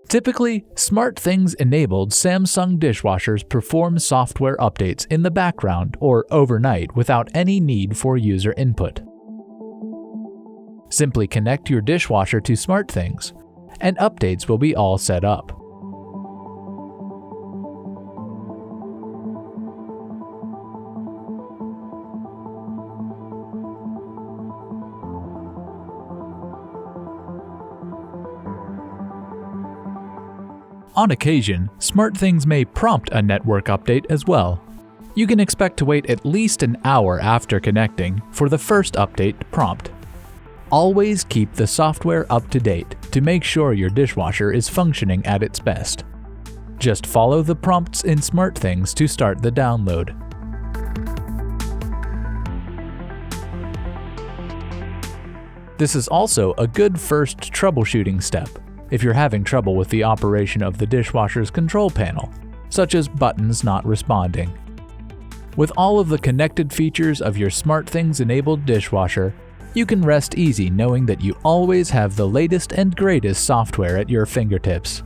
Typically, SmartThings-enabled Samsung dishwashers perform software updates in the background or overnight without any need for user input. Simply connect your dishwasher to SmartThings, and updates will be all set up. On occasion, SmartThings may prompt a network update as well. You can expect to wait at least an hour after connecting for the first update to prompt. Always keep the software up to date to make sure your dishwasher is functioning at its best. Just follow the prompts in SmartThings to start the download. This is also a good first troubleshooting step if you're having trouble with the operation of the dishwasher's control panel, such as buttons not responding. With all of the connected features of your SmartThings-enabled dishwasher, you can rest easy knowing that you always have the latest and greatest software at your fingertips.